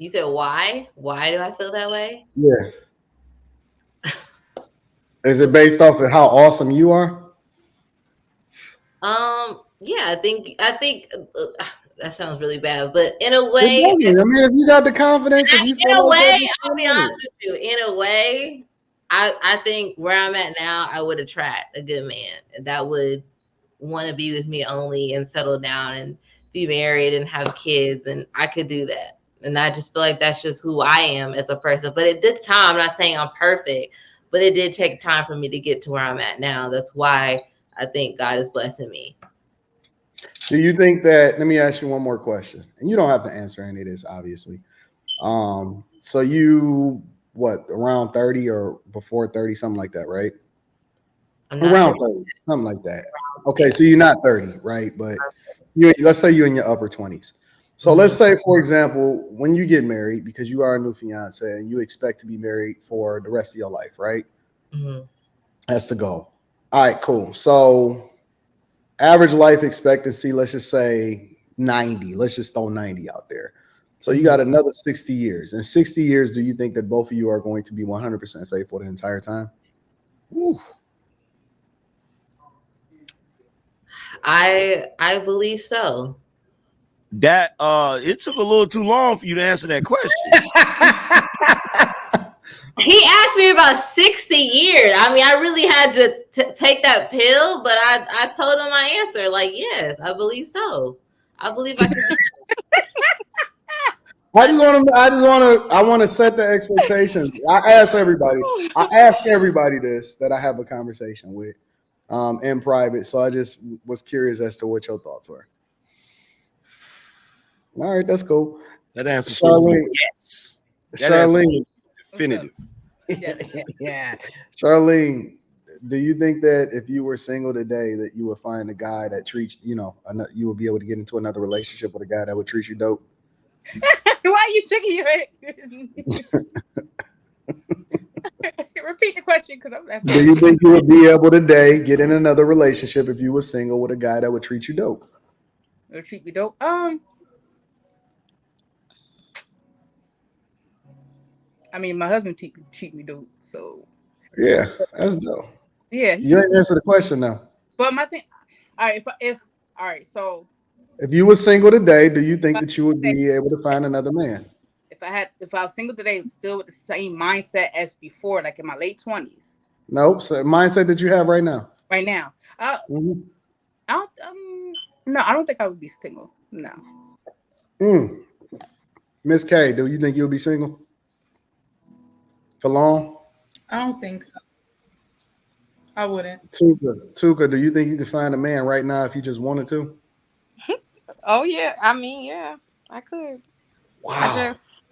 You said why? Why do I feel that way? Yeah. Is it based off of how awesome you are? Yeah, I think that sounds really bad, but in a It way, doesn't. I mean, if you got the confidence, if you in feel a like that, way, just I'll be stand on honest it. with you. In a way, I think where I'm at now, I would attract a good man that would want to be with me only and settle down and be married and have kids, and I could do that. And I just feel like that's just who I am as a person. But at this time, I'm not saying I'm perfect, but it did take time for me to get to where I'm at now. That's why I think God is blessing me. Do you think that? Let me ask you one more question, and you don't have to answer any of this, obviously. So you what around 30 or before 30, something like that, right? I'm not Around 30. 30, something like that. Okay, Yeah. so you're not 30, right? But you let's say you're in your upper 20s. So let's Mhm. say, for example, when you get married, because you are a new fiance and you expect to be married for the rest of your life, right? Mhm. That's the goal. All right, cool. So average life expectancy, let's just say 90. Let's just throw 90 out there. So you Mhm. got another 60 years. In 60 years, do you think that both of you are going to be 100% faithful the entire time? Woo. I believe so. That it took a little too long for you to answer that question. He asked me about 60 years. I mean, I really had to take that pill, but I told him my answer. Like, yes, I believe so. I believe I could be. I want to set the expectations. I ask everybody this that I have a conversation with in private. So I just was curious as to what your thoughts were. All right, that's cool. That answer's supposed to be Charlene, yes. That answer's Charlene, definitive. Yes. yeah. Charlene, do you think that if you were single today, that you would find a guy that treats you would be able to get into another relationship with a guy that would treat you dope? Why are you shaking your head? Repeat the question because I'm laughing. Do you think you would be able today get in another relationship if you were single with a guy that would treat you dope? It'll treat me dope. I mean, my husband treat me dope, so Yeah, that's dope. yeah, he You treats ain't me. answer the question now. But my thing, all right, if all right, so If you were single today, do you think if that you would be able to find another man? if I was single today, still with the same mindset as before, like in my late 20s, Nope. So mindset that you have right now. right now, Mhm. I don't, no, I don't think I would be single. No, Mm. Miss K, do you think you'll be single for long? I don't think so. I wouldn't. Tuka, do you think you could find a man right now if you just wanted to? Oh yeah, I mean, yeah, I could. I Wow. just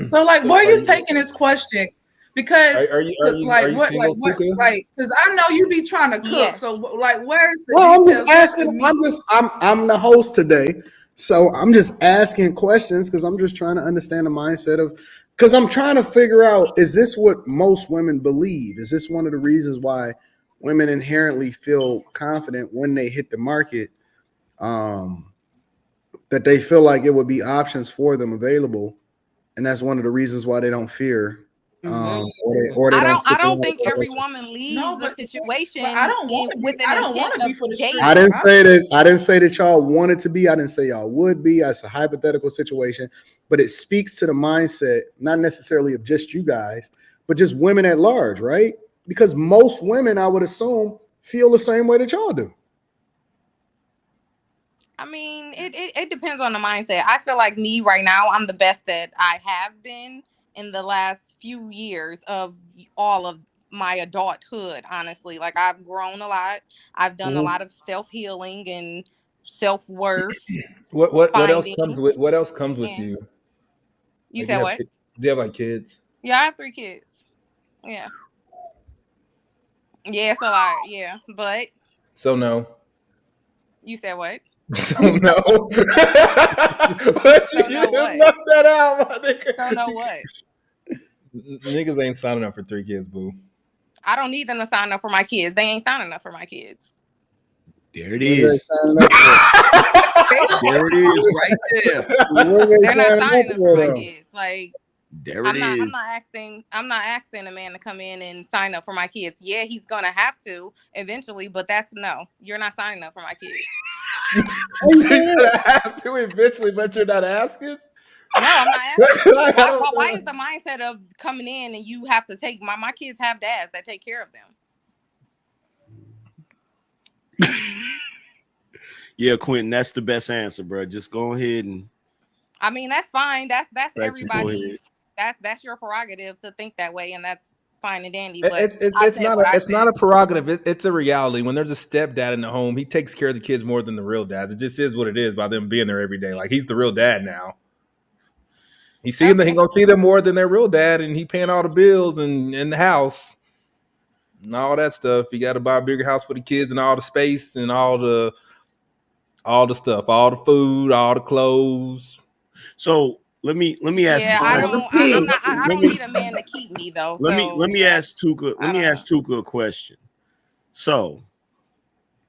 So, like, So where are are you you taking this question? Because, are you single, Puka? like, because I know you be trying to cook. So, yes. like, where's the Well, I'm just details? Where's the asking. meat? I'm the host today, so I'm just asking questions because I'm just trying to understand the mindset of. Because I'm trying to figure out: is this what most women believe? Is this one of the reasons why women inherently feel confident when they hit the market? Um, that they feel like it would be options for them available, and that's one of the reasons why they don't fear, mm-hmm. or they don't I stick don't around think with a every person. woman No, leaves a but I situation don't want to be. with an I don't want intent to be of for the I streets. dating. didn't say that. I didn't say that y'all wanted to be. I didn't say y'all would be. That's a hypothetical situation, but it speaks to the mindset, not necessarily of just you guys, but just women at large, right? Because most women, I would assume, feel the same way that y'all do. I mean, it depends on the mindset. I feel like me right now, I'm the best that I have been in the last few years of all of my adulthood, honestly. Like I've grown a lot. I've done a Mhm. lot of self-healing and self-worth What else finding. comes with And you? you Like, do said you have what? do you have like kids? Yeah, I have 3 kids. Yeah. Yeah, it's a lot. Yeah. But So no. you said what? So no. What So you no just what? knocked that out, my So no nigga. what? Niggas ain't signing up for 3 kids, boo. I don't need them to sign up for my kids. They ain't signing up for my kids. There it What are they is. signing up for? There it is, right there. What are they They're not signing signing up up for my though? kids. Like There it is. I'm not asking a man to come in and sign up for my kids. Yeah, he's gonna have to eventually, but no, you're not signing up for my kids. You're gonna have to eventually, but you're not asking. No, I'm not asking. Like, I don't Why know. is the mindset of coming in and you have to take my kids have dads that take care of them? Yeah, Quentin, that's the best answer, bro. Just go ahead and. I mean, that's fine. That's Go ahead. everybody's. That's your prerogative to think that way, and that's fine and dandy. But It's not a prerogative. It's a reality. When there's a stepdad in the home, he takes care of the kids more than the real dads. It just is what it is by them being there every day. Like he's the real dad now. He gonna see them more than their real dad, and he paying all the bills and in the house and all that stuff. You got to buy a bigger house for the kids and all the space and all the stuff, all the food, all the clothes. So let me ask. Yeah, I don't need a man to keep me though. Let me ask Tuka a question. So,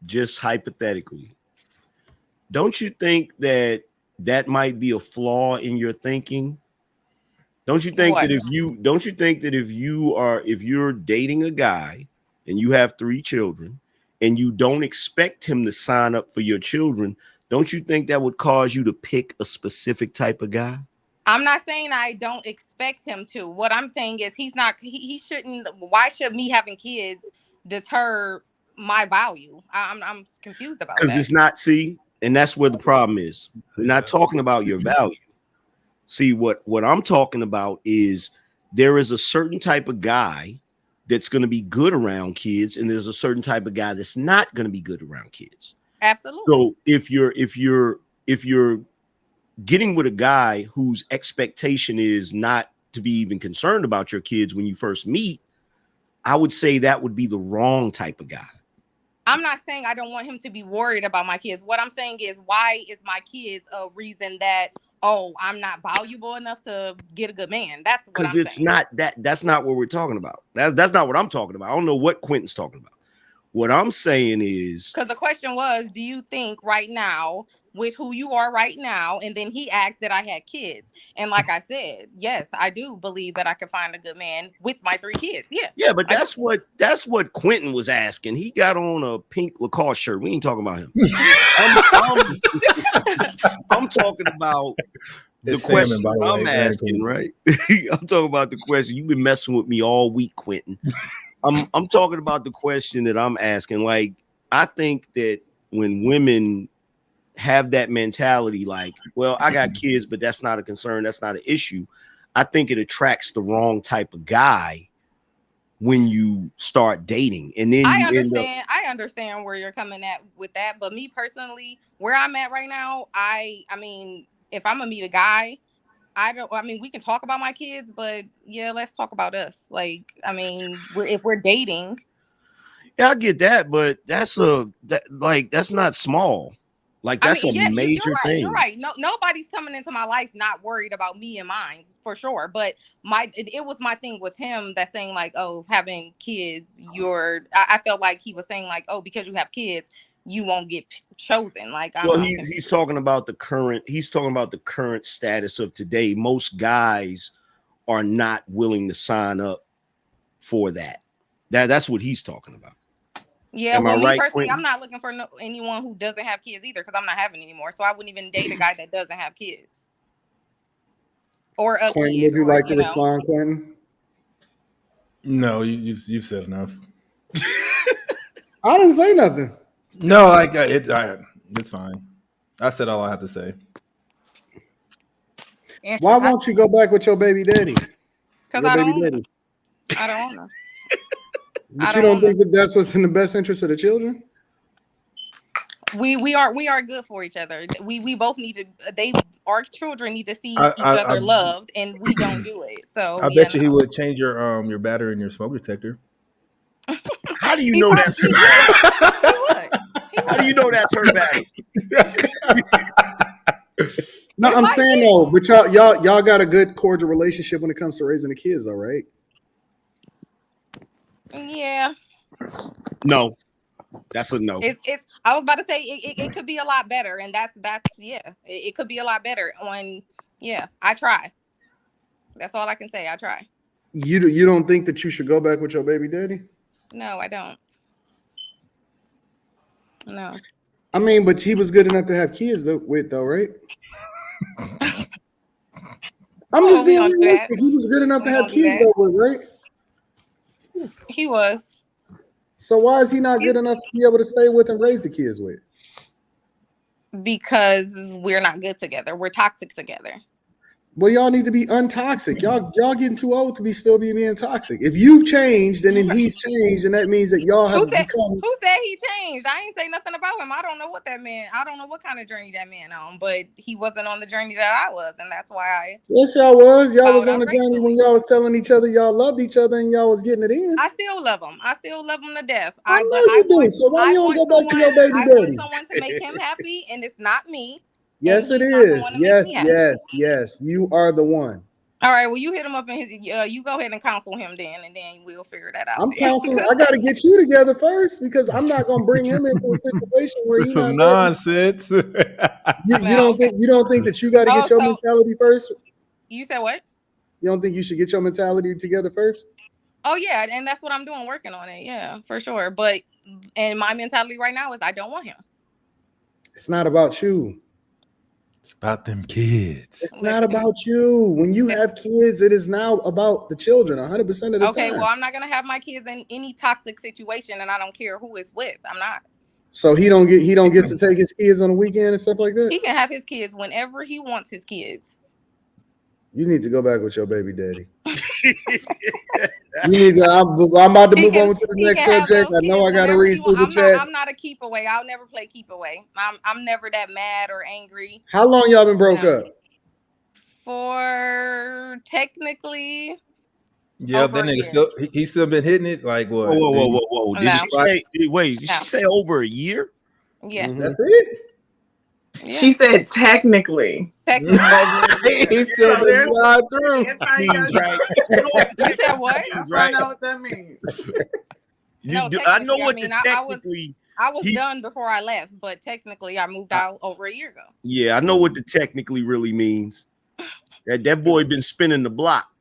just hypothetically, don't you think that might be a flaw in your thinking? Don't you think that if you're dating a guy and you have 3 children and you don't expect him to sign up for your children, don't you think that would cause you to pick a specific type of guy? I'm not saying I don't expect him to. What I'm saying is he shouldn't. Why should me having kids deter my value? I'm confused about that. Because it's not, and that's where the problem is. We're not talking about your value. See, what I'm talking about is there is a certain type of guy that's going to be good around kids, and there's a certain type of guy that's not going to be good around kids. Absolutely. So if you're getting with a guy whose expectation is not to be even concerned about your kids when you first meet, I would say that would be the wrong type of guy. I'm not saying I don't want him to be worried about my kids. What I'm saying is, why is my kids a reason that, oh, I'm not valuable enough to get a good man? That's what I'm saying. Because it's not that's not what we're talking about. That's not what I'm talking about. I don't know what Quentin's talking about. What I'm saying is, because the question was, do you think right now with who you are right now? And then he asked that I had kids. And like I said, yes, I do believe that I can find a good man with my 3 kids. Yeah. Yeah, but that's what Quentin was asking. He got on a pink Lacoste shirt. We ain't talking about him. I'm talking about the question I'm asking, right? I'm talking about the question. You've been messing with me all week, Quentin. I'm talking about the question that I'm asking. Like, I think that when women have that mentality, like, well, I got kids, but that's not a concern, that's not an issue, I think it attracts the wrong type of guy when you start dating. And then I understand where you're coming at with that, but me personally, where I'm at right now, I mean, if I'm gonna meet a guy, we can talk about my kids, but yeah, let's talk about us. Like, I mean, if we're dating. Yeah, I get that, but that's not small. Like, that's a major thing. You're right. No, nobody's coming into my life not worried about me and mine, for sure. But it was my thing with him that's saying, like, oh, having kids, I felt like he was saying, like, oh, because you have kids, you won't get chosen. Like, he's talking about the current status of today. Most guys are not willing to sign up for that. That's what he's talking about. Yeah, well, me personally, I'm not looking for anyone who doesn't have kids either, because I'm not having anymore. So I wouldn't even date a guy that doesn't have kids. Or a Quentin, kid. would you like to respond, Quentin? No, you've said enough. I didn't say nothing. No, it's fine. I said all I have to say. Why won't you go back with your baby daddy? Because I don't want to. But you don't think that's what's in the best interest of the children? We are good for each other. We both need to. Our children need to see each other loved, and we don't do it. So I bet you he would change your battery in your smoke detector. How do you know that's her battery? How do you know that's her battery? No, I'm saying though, but y'all got a good cordial relationship when it comes to raising the kids, though, right? Yeah. No. That's a no. It's. I was about to say it could be a lot better, and that's yeah. It could be a lot better. I try. That's all I can say. I try. You don't think that you should go back with your baby daddy? No, I don't. No. I mean, but he was good enough to have kids with, though, right? I'm just being realistic. He was good enough to have kids with, right? He was. So why is he not good enough to be able to stay with and raise the kids with? Because we're not good together. We're toxic together. Well, y'all need to be untoxic. Y'all getting too old to still being toxic. If you've changed and then he's changed, and that means that y'all have become. Who said he changed? I ain't say nothing about him. I don't know what that man. I don't know what kind of journey that man on, but he wasn't on the journey that I was, and that's why I. Yes, y'all was. Y'all was on the journey when y'all was telling each other y'all loved each other and y'all was getting it in. I still love him. I still love him to death. I know you do. So why you don't go back to your baby daddy? I want someone to make him happy, and it's not me. Yes, it is. Yes. You are the one. All right. Well, you hit him up in his. You go ahead and counsel him then, and then we'll figure that out. I'm counseling. I got to get you together first because I'm not going to bring him into a situation where he's some nonsense. You don't think that you got to get your mentality first? You said what? You don't think you should get your mentality together first? Oh yeah, and that's what I'm doing, working on it. Yeah, for sure. But and my mentality right now is I don't want him. It's not about you. It's about them kids. It's not about you. When you have kids, it is now about the children 100% of the time. Okay, well, I'm not gonna have my kids in any toxic situation, and I don't care who it's with. I'm not. So he don't get to take his kids on the weekend and stuff like that? He can have his kids whenever he wants his kids. You need to go back with your baby daddy. I'm about to move on to the next subject. I know I got to read super chat. I'm not a keep away. I'll never play keep away. I'm never that mad or angry. How long y'all been broke up? For technically. Yeah, that nigga he's still been hitting it. Like what? Whoa. Did she say over a year? Yeah. That's it. Yeah. She said technically. He's still been slide through. Means right. You said what? I know what that means. I know what technically. I was done before I left, but technically I moved out over a year ago. Yeah, I know what the technically really means. That boy been spinning the block.